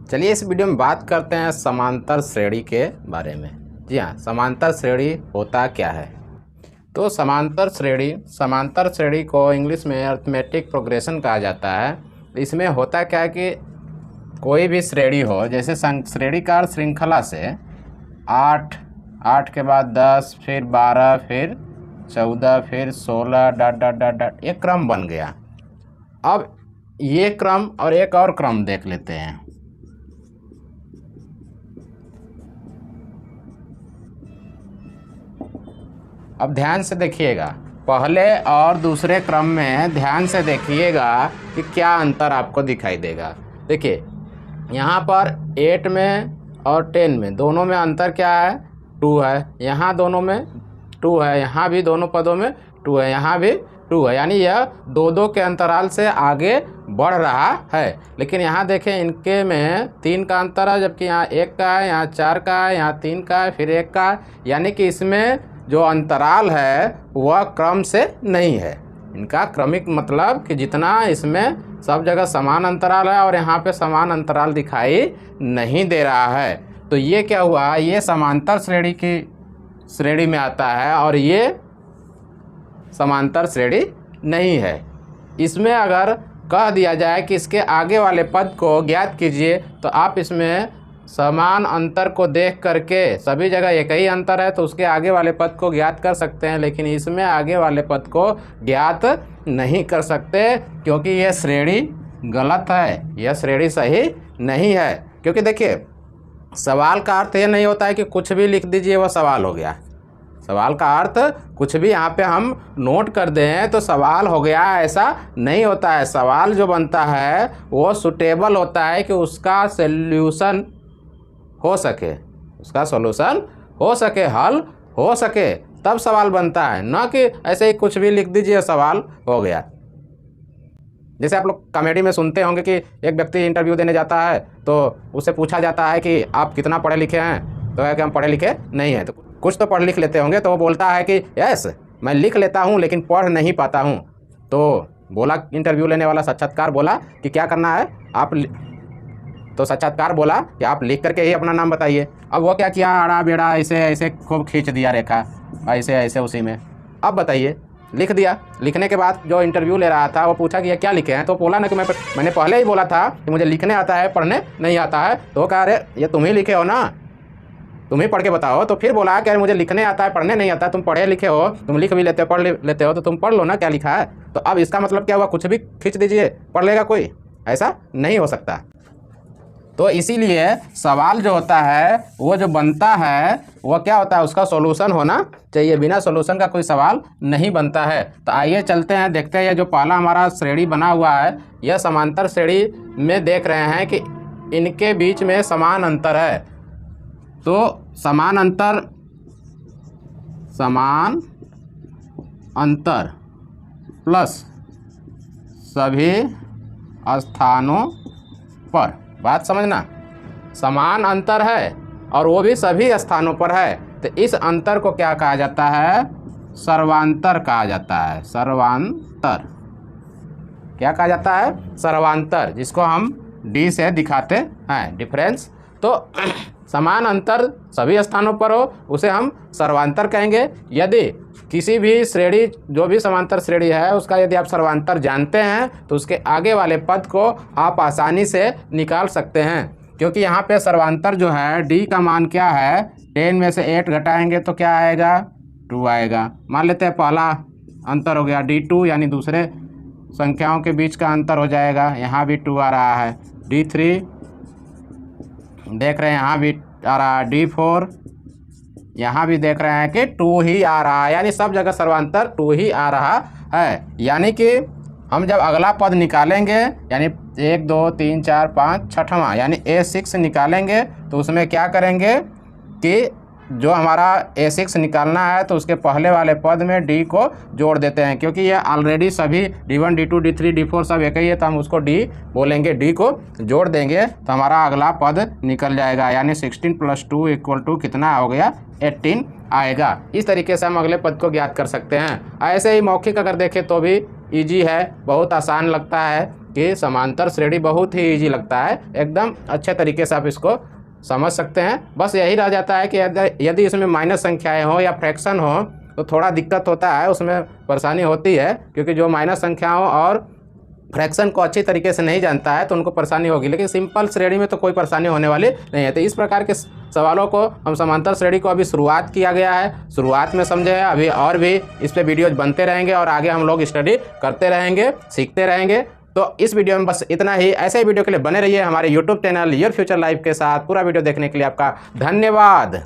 चलिए इस वीडियो में बात करते हैं समांतर श्रेणी के बारे में। जी हाँ, समांतर श्रेणी होता क्या है। तो समांतर श्रेणी को इंग्लिश में अरिथमेटिक प्रोग्रेशन कहा जाता है। इसमें होता क्या है कि कोई भी श्रेणी हो, जैसे श्रेणी का श्रृंखला से 8 के बाद 10, फिर 12, फिर 14, फिर 16 डॉट डॉट डॉट डॉट, एक क्रम बन गया। अब ये क्रम और एक और क्रम देख लेते हैं। अब ध्यान से देखिएगा, पहले और दूसरे क्रम में ध्यान से देखिएगा कि क्या अंतर आपको दिखाई देगा। देखिए यहाँ पर 8 में और 10 में दोनों में अंतर क्या है, 2 है। यहाँ दोनों में 2 है, यहाँ भी दोनों पदों में 2 है, यहाँ भी 2 है। यानी यह 2-2 के अंतराल से आगे बढ़ रहा है। लेकिन यहाँ देखें, इनके में 3 का अंतर है, जबकि यहाँ 1 का है, यहाँ 4 का है, यहाँ 3 का है, फिर 1 का है। यानी कि इसमें जो अंतराल है वह क्रम से नहीं है। इनका क्रमिक मतलब कि जितना इसमें सब जगह समान अंतराल है और यहाँ पे समान अंतराल दिखाई नहीं दे रहा है। तो ये क्या हुआ, ये समांतर श्रेणी की श्रेणी में आता है और ये समांतर श्रेणी नहीं है। इसमें अगर कह दिया जाए कि इसके आगे वाले पद को ज्ञात कीजिए, तो आप इसमें समान अंतर को देख करके, सभी जगह एक ही अंतर है तो उसके आगे वाले पद को ज्ञात कर सकते हैं, लेकिन इसमें आगे वाले पद को ज्ञात नहीं कर सकते, क्योंकि यह श्रेणी गलत है, यह श्रेणी सही नहीं है। क्योंकि देखिए, सवाल का अर्थ ये नहीं होता है कि कुछ भी लिख दीजिए वह सवाल हो गया। सवाल का अर्थ कुछ भी यहाँ पे हम नोट कर दें तो सवाल हो गया, ऐसा नहीं होता है। सवाल जो बनता है वो सुटेबल होता है कि उसका सॉल्यूशन हो सके, उसका सॉल्यूशन हो सके, हल हो सके, तब सवाल बनता है, ना कि ऐसे ही कुछ भी लिख दीजिए सवाल हो गया। जैसे आप लोग कॉमेडी में सुनते होंगे कि एक व्यक्ति इंटरव्यू देने जाता है तो उससे पूछा जाता है कि आप कितना पढ़े लिखे हैं, तो है कि हम पढ़े लिखे नहीं हैं। तो कुछ तो पढ़ लिख लेते होंगे, तो वो बोलता है कि यस मैं लिख लेता हूँ लेकिन पढ़ नहीं पाता हूँ। तो बोला इंटरव्यू लेने वाला, साक्षात्कार बोला कि क्या करना है आप, तो साक्षात्कार बोला कि आप लिख करके ही अपना नाम बताइए। अब वो क्या किया, आड़ा बेड़ा ऐसे ऐसे खूब खींच दिया रेखा, ऐसे ऐसे उसी में। अब बताइए, लिख दिया। लिखने के बाद जो इंटरव्यू ले रहा था वो पूछा कि ये क्या लिखे हैं, तो बोला ना कि मैंने पहले ही बोला था कि मुझे लिखने आता है, पढ़ने नहीं आता है। तो कहा, अरे ये तुम ही लिखे हो ना, तुम ही पढ़ के बताओ। तो फिर बोला कि अरे मुझे लिखने आता है, पढ़ने नहीं आता, तुम पढ़े लिखे हो, तुम लिख भी लेते हो, पढ़ लेते हो, तो तुम पढ़ लो ना क्या लिखा है। तो अब इसका मतलब क्या हुआ, कुछ भी खींच दीजिए पढ़ लेगा कोई, ऐसा नहीं हो सकता। तो इसीलिए सवाल जो होता है वो जो बनता है वो क्या होता है, उसका सॉल्यूशन होना चाहिए। बिना सॉल्यूशन का कोई सवाल नहीं बनता है। तो आइए चलते हैं, देखते हैं। जो पहला हमारा श्रेणी बना हुआ है, यह समांतर श्रेणी में देख रहे हैं कि इनके बीच में समान अंतर है। तो समान अंतर प्लस सभी स्थानों पर, बात समझना, समान अंतर है और वो भी सभी स्थानों पर है। तो इस अंतर को क्या कहा जाता है, सर्वांतर कहा जाता है। सर्वांतर क्या कहा जाता है, सर्वांतर, जिसको हम डी से दिखाते हैं, डिफरेंस। तो समान अंतर सभी स्थानों पर हो उसे हम सर्वांतर कहेंगे। यदि किसी भी श्रेणी, जो भी समांतर श्रेणी है, उसका यदि आप सर्वांतर जानते हैं तो उसके आगे वाले पद को आप आसानी से निकाल सकते हैं। क्योंकि यहाँ पे सर्वांतर जो है, डी का मान क्या है, 10 में से 8 घटाएंगे तो क्या आएगा, 2 आएगा। मान लेते हैं पहला अंतर हो गया D2, यानी दूसरे संख्याओं के बीच का अंतर हो जाएगा। यहाँ भी 2 आ रहा है। D3 देख रहे हैं, यहाँ भी आ रहा है। D4 यहाँ भी देख रहे हैं कि 2 ही आ रहा है, यानी सब जगह सर्वांतर 2 ही आ रहा है। यानी कि हम जब अगला पद निकालेंगे, यानी 1 2 3 4 5 छठवां, यानी A6 निकालेंगे, तो उसमें क्या करेंगे कि जो हमारा A6 निकालना है तो उसके पहले वाले पद में D को जोड़ देते हैं। क्योंकि ये ऑलरेडी सभी D1 D2 D3 D4 सब एक ही है, तो हम उसको D बोलेंगे, D को जोड़ देंगे तो हमारा अगला पद निकल जाएगा। यानी 16 + 2 = कितना हो गया, 18 आएगा। इस तरीके से हम अगले पद को ज्ञात कर सकते हैं। ऐसे ही मौखिक अगर देखें तो भी ईजी है, बहुत आसान लगता है। कि समांतर श्रेणी बहुत ही ईजी लगता है, एकदम अच्छे तरीके से आप इसको समझ सकते हैं। बस यही रह जाता है कि यदि इसमें माइनस संख्याएं हो या फ्रैक्शन हो तो थोड़ा दिक्कत होता है, उसमें परेशानी होती है, क्योंकि जो माइनस संख्याओं और फ्रैक्शन को अच्छी तरीके से नहीं जानता है तो उनको परेशानी होगी, लेकिन सिंपल श्रेणी में तो कोई परेशानी होने वाली नहीं है। तो इस प्रकार के सवालों को हम समांतर श्रेणी को अभी शुरुआत किया गया है, शुरुआत में समझे हैं, अभी और भी इस पे वीडियोज बनते रहेंगे और आगे हम लोग स्टडी करते रहेंगे, सीखते रहेंगे। तो इस वीडियो में बस इतना ही। ऐसे ही वीडियो के लिए बने रहिए हमारे YouTube channel your future life के साथ। पूरा वीडियो देखने के लिए आपका धन्यवाद।